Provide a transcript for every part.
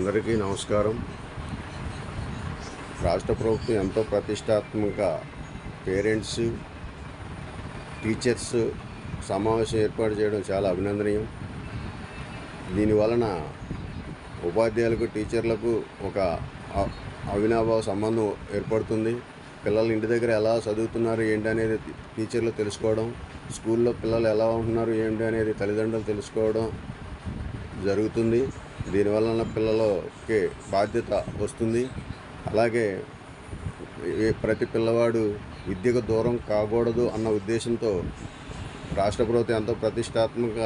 అందరికీ నమస్కారం. రాష్ట్ర ప్రభుత్వం ఎంతో ప్రతిష్టాత్మక పేరెంట్స్ టీచర్స్ సమావేశం ఏర్పాటు చేయడం చాలా అభినందనీయం. దీనివలన ఉపాధ్యాయులకు టీచర్లకు ఒక అవినాభావ సంబంధం ఏర్పడుతుంది. పిల్లలు ఇంటి దగ్గర ఎలా చదువుతున్నారు ఏంటి అనేది టీచర్లు తెలుసుకోవడం, స్కూల్లో పిల్లలు ఎలా ఉంటున్నారు ఏంటి అనేది తల్లిదండ్రులు తెలుసుకోవడం జరుగుతుంది. దీనివలన పిల్లలకి బాధ్యత వస్తుంది. అలాగే ప్రతి పిల్లవాడు విద్యకు దూరం కాకూడదు అన్న ఉద్దేశంతో రాష్ట్ర ప్రభుత్వం ఎంతో ప్రతిష్టాత్మక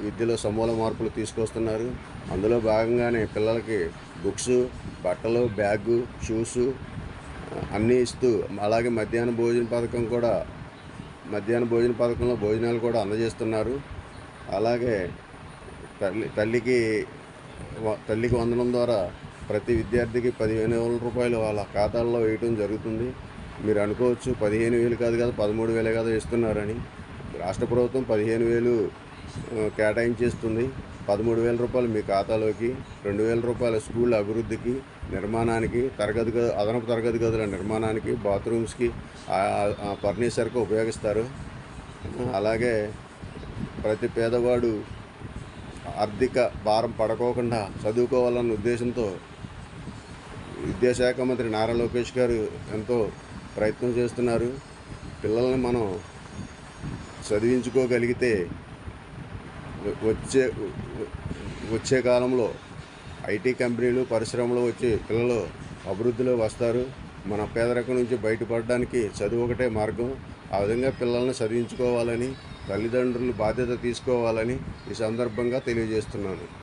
విద్యలో సమూల మార్పులు తీసుకొస్తున్నారు. అందులో భాగంగానే పిల్లలకి బుక్స్, బట్టలు, బ్యాగు, షూసు అన్నీ ఇస్తూ, అలాగే మధ్యాహ్న భోజన పథకంలో భోజనాలు కూడా అందజేస్తున్నారు. అలాగే తల్లికి వందనం ద్వారా ప్రతి విద్యార్థికి 15,000 రూపాయలు వాళ్ళ ఖాతాల్లో వేయటం జరుగుతుంది. మీరు అనుకోవచ్చు 15,000 కాదు కదా 13,000 కదా ఇస్తున్నారని. రాష్ట్ర ప్రభుత్వం 15,000 కేటాయించేస్తుంది. 13,000 రూపాయలు మీ ఖాతాలోకి, 2,000 రూపాయల స్కూల్ అభివృద్ధికి, నిర్మాణానికి, అదనపు తరగతి గదుల నిర్మాణానికి, బాత్రూమ్స్కి, ఫర్నిచర్కి ఉపయోగిస్తారు. అలాగే ప్రతి పేదవాడు ఆర్థిక భారం పడుకోకుండా చదువుకోవాలన్న ఉద్దేశంతో విద్యాశాఖ మంత్రి నారా లోకేష్ గారు ఎంతో ప్రయత్నం చేస్తున్నారు. పిల్లల్ని మనం చదివించుకోగలిగితే వచ్చే కాలంలో ఐటీ కంపెనీలు, పరిశ్రమలు వచ్చి పిల్లలు అభివృద్ధిలో వస్తారు. మన పేదరికం నుంచి బయటపడడానికి చదువు ఒకటే మార్గం. ఆ విధంగా పిల్లల్ని చదివించుకోవాలని తల్లిదండ్రులు బాధ్యత తీసుకోవాలని ఈ సందర్భంగా తెలియజేస్తున్నాను.